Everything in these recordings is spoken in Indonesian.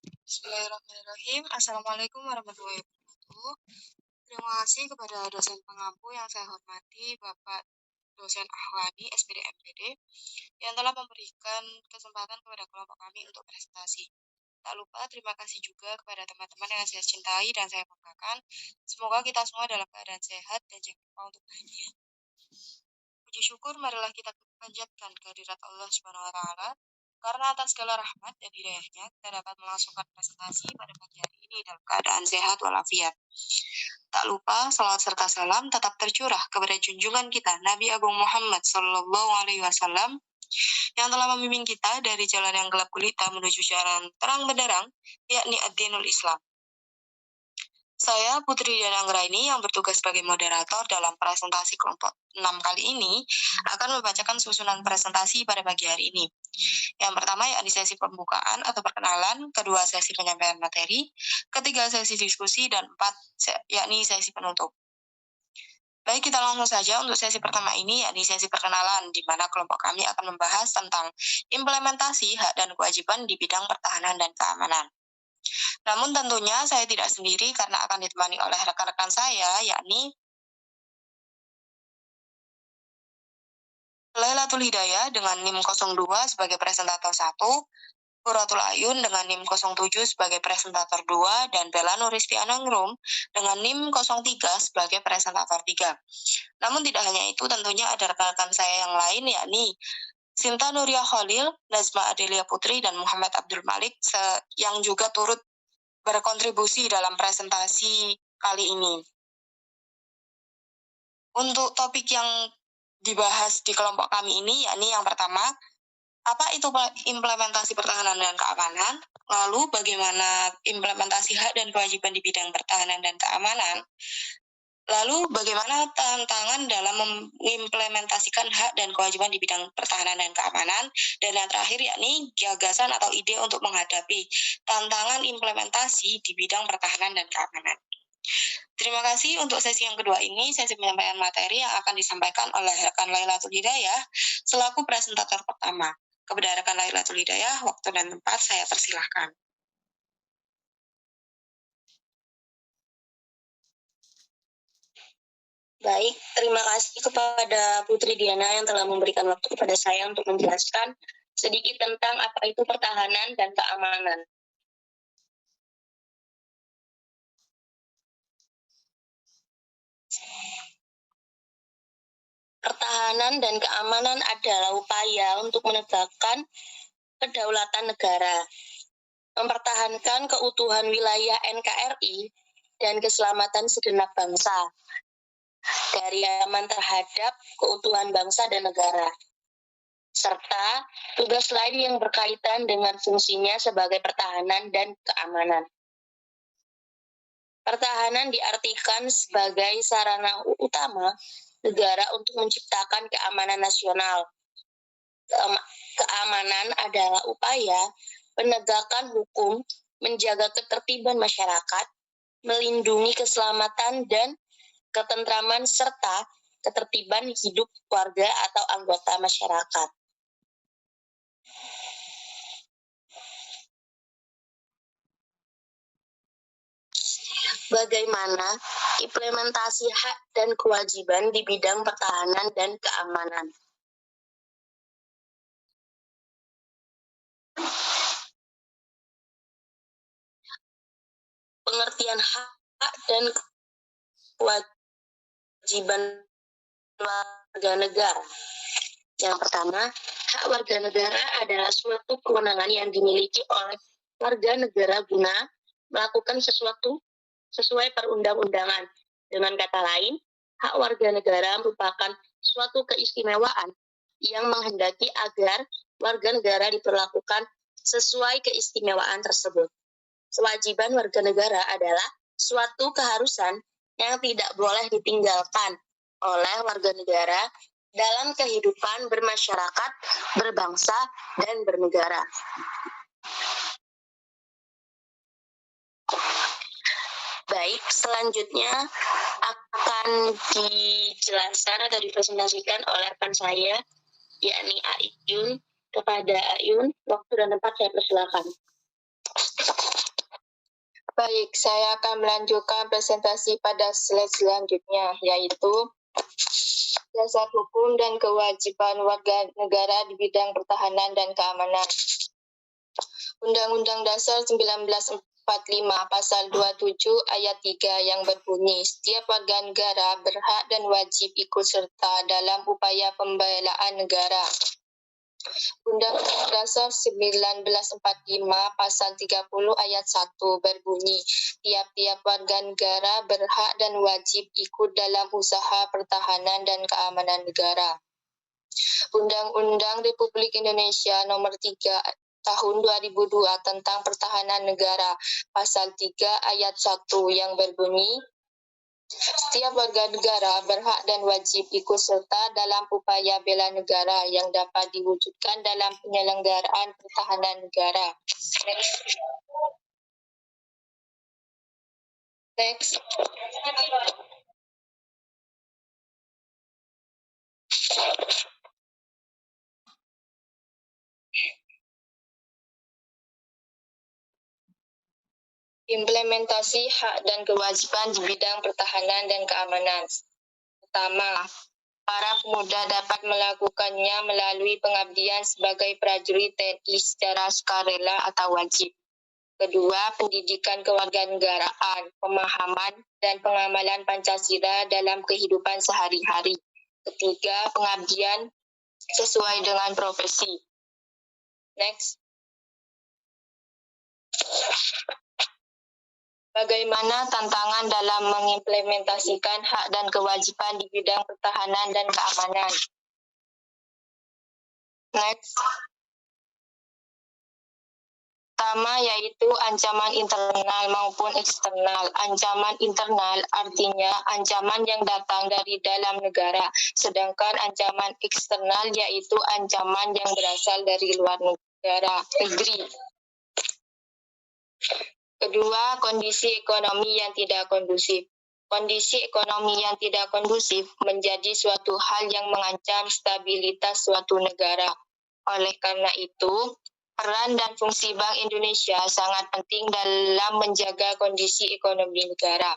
Bismillahirrahmanirrahim. Assalamualaikum warahmatullahi wabarakatuh. Terima kasih kepada dosen pengampu yang saya hormati, Bapak dosen Ahwani, SPD MPD, yang telah memberikan kesempatan kepada kelompok kami untuk presentasi. Tak lupa terima kasih juga kepada teman-teman yang saya cintai dan saya banggakan. Semoga kita semua dalam keadaan sehat dan jangan lupa untuk bahagia. Puji syukur marilah kita panjatkan kehadirat Allah Subhanahu wa taala karena atas segala rahmat dan hidayahnya kita dapat melangsungkan presentasi pada pagi hari ini dalam keadaan sehat walafiat. Tak lupa salawat serta salam tetap tercurah kepada junjungan kita Nabi Agung Muhammad Sallallahu Alaihi Wasallam yang telah membimbing kita dari jalan yang gelap gulita menuju jalan terang benderang, yakni ad-dinul Islam. Saya Putri Diana Anggraini yang bertugas sebagai moderator dalam presentasi kelompok 6 kali ini akan membacakan susunan presentasi pada pagi hari ini. Yang pertama yakni sesi pembukaan atau perkenalan, kedua sesi penyampaian materi, ketiga sesi diskusi, dan empat yakni sesi penutup. Baik, kita langsung saja untuk sesi pertama ini yakni sesi perkenalan di mana kelompok kami akan membahas tentang implementasi hak dan kewajiban di bidang pertahanan dan keamanan. Namun tentunya saya tidak sendiri karena akan ditemani oleh rekan-rekan saya, yakni Lailatul Hidayah dengan NIM 02 sebagai presentator 1, Quratul Ayun dengan NIM 07 sebagai presentator 2, dan Bella Nuristianangrum dengan NIM 03 sebagai presentator 3. Namun tidak hanya itu, tentunya ada rekan-rekan saya yang lain, yakni Sinta Nuria Khalil, Nazma Adelia Putri, dan Muhammad Abdul Malik yang juga turut berkontribusi dalam presentasi kali ini. Untuk topik yang dibahas di kelompok kami ini, yakni yang pertama, apa itu implementasi pertahanan dan keamanan, lalu bagaimana implementasi hak dan kewajiban di bidang pertahanan dan keamanan, lalu bagaimana tantangan dalam mengimplementasikan hak dan kewajiban di bidang pertahanan dan keamanan, dan yang terakhir yakni gagasan atau ide untuk menghadapi tantangan implementasi di bidang pertahanan dan keamanan. Terima kasih untuk sesi yang kedua ini, sesi penyampaian materi yang akan disampaikan oleh rekan Lailatul Hidayah selaku presentator pertama. Kepada rekan Lailatul Hidayah, waktu dan tempat saya persilahkan. Baik, terima kasih kepada Putri Diana yang telah memberikan waktu kepada saya untuk menjelaskan sedikit tentang apa itu pertahanan dan keamanan. Pertahanan dan keamanan adalah upaya untuk menegakkan kedaulatan negara, mempertahankan keutuhan wilayah NKRI, dan keselamatan segenap bangsa dari ancaman terhadap keutuhan bangsa dan negara, serta tugas lain yang berkaitan dengan fungsinya sebagai pertahanan dan keamanan. Pertahanan diartikan sebagai sarana utama negara untuk menciptakan keamanan nasional. Keamanan adalah upaya penegakan hukum, menjaga ketertiban masyarakat, melindungi keselamatan dan ketentraman serta ketertiban hidup warga atau anggota masyarakat. Bagaimana implementasi hak dan kewajiban di bidang pertahanan dan keamanan? Pengertian hak dan kewajiban warga negara. Yang pertama, hak warga negara adalah suatu kewenangan yang dimiliki oleh warga negara guna melakukan sesuatu sesuai perundang-undangan. Dengan kata lain, hak warga negara merupakan suatu keistimewaan yang menghendaki agar warga negara diperlakukan sesuai keistimewaan tersebut. Kewajiban warga negara adalah suatu keharusan yang tidak boleh ditinggalkan oleh warga negara dalam kehidupan bermasyarakat, berbangsa, dan bernegara. Baik, selanjutnya akan dijelaskan atau dipresentasikan oleh rekan saya, yakni Ayun. Kepada Ayun, waktu dan tempat saya persilakan. Baik, saya akan melanjutkan presentasi pada slide selanjutnya, yaitu dasar hukum dan kewajiban warga negara di bidang pertahanan dan keamanan. Undang-Undang Dasar 1945 Pasal 27 Ayat 3 yang berbunyi, setiap warga negara berhak dan wajib ikut serta dalam upaya pembelaan negara. Undang-Undang Dasar 1945 Pasal 30 Ayat 1 berbunyi, tiap-tiap warga negara berhak dan wajib ikut dalam usaha pertahanan dan keamanan negara. Undang-Undang Republik Indonesia Nomor 3 Tahun 2002 tentang Pertahanan Negara, Pasal 3 Ayat 1 yang berbunyi, setiap warga negara berhak dan wajib ikut serta dalam upaya bela negara yang dapat diwujudkan dalam penyelenggaraan pertahanan negara. Next. Implementasi hak dan kewajiban di bidang pertahanan dan keamanan. Pertama, para pemuda dapat melakukannya melalui pengabdian sebagai prajurit TNI secara sukarela atau wajib. Kedua, pendidikan kewarganegaraan, pemahaman dan pengamalan Pancasila dalam kehidupan sehari-hari. Ketiga, pengabdian sesuai dengan profesi. Next. Bagaimana tantangan dalam mengimplementasikan hak dan kewajiban di bidang pertahanan dan keamanan? Next. Pertama yaitu ancaman internal maupun eksternal. Ancaman internal artinya ancaman yang datang dari dalam negara, sedangkan ancaman eksternal yaitu ancaman yang berasal dari luar negeri. Kedua, kondisi ekonomi yang tidak kondusif. Kondisi ekonomi yang tidak kondusif menjadi suatu hal yang mengancam stabilitas suatu negara. Oleh karena itu, peran dan fungsi Bank Indonesia sangat penting dalam menjaga kondisi ekonomi negara.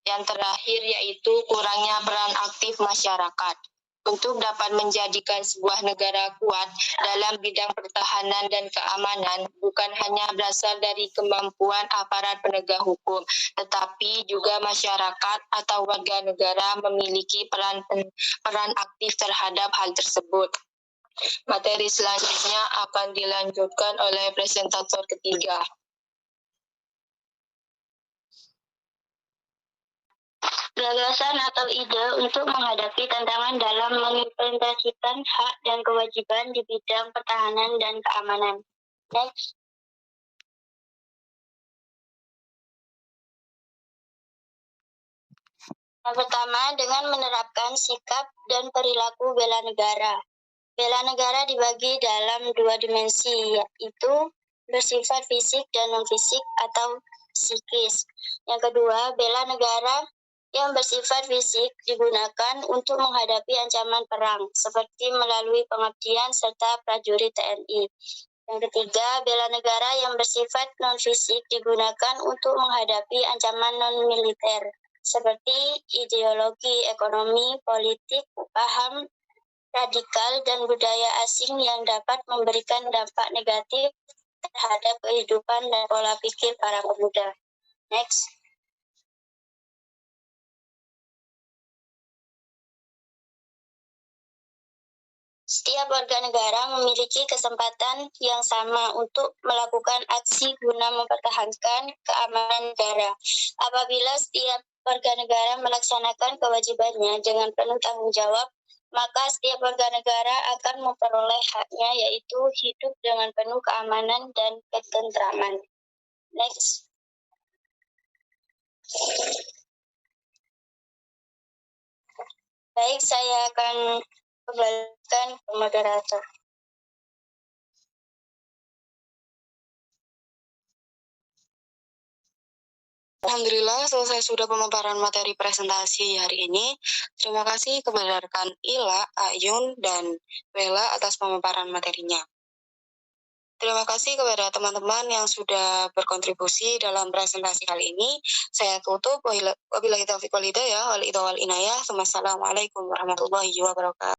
Yang terakhir yaitu kurangnya peran aktif masyarakat. Untuk dapat menjadikan sebuah negara kuat dalam bidang pertahanan dan keamanan bukan hanya berasal dari kemampuan aparat penegak hukum, tetapi juga masyarakat atau warga negara memiliki peran aktif terhadap hal tersebut. Materi selanjutnya akan dilanjutkan oleh presentator ketiga. Gagasan atau ide untuk menghadapi tantangan dalam mengimplementasikan hak dan kewajiban di bidang pertahanan dan keamanan. Next. Yang pertama, dengan menerapkan sikap dan perilaku bela negara. Bela negara dibagi dalam dua dimensi, yaitu bersifat fisik dan non-fisik atau psikis. Yang kedua, bela negara yang bersifat fisik digunakan untuk menghadapi ancaman perang, seperti melalui pengabdian serta prajurit TNI. Yang ketiga, bela negara yang bersifat non-fisik digunakan untuk menghadapi ancaman non-militer, seperti ideologi, ekonomi, politik, paham radikal, dan budaya asing yang dapat memberikan dampak negatif terhadap kehidupan dan pola pikir para pemuda. Next. Setiap warga negara memiliki kesempatan yang sama untuk melakukan aksi guna mempertahankan keamanan negara. Apabila setiap warga negara melaksanakan kewajibannya dengan penuh tanggung jawab, maka setiap warga negara akan memperoleh haknya, yaitu hidup dengan penuh keamanan dan ketentraman. Next. Baik, saya akan kembalikan ke moderator. Alhamdulillah, selesai sudah pemaparan materi presentasi hari ini. Terima kasih kepada rekan Ila, Ayun, dan Bella atas pemaparan materinya. Terima kasih kepada teman-teman yang sudah berkontribusi dalam presentasi kali ini. Saya tutup. Wabillahi taufiq wal hidayah. Wal inayah. Wassalamualaikum warahmatullahi wabarakatuh.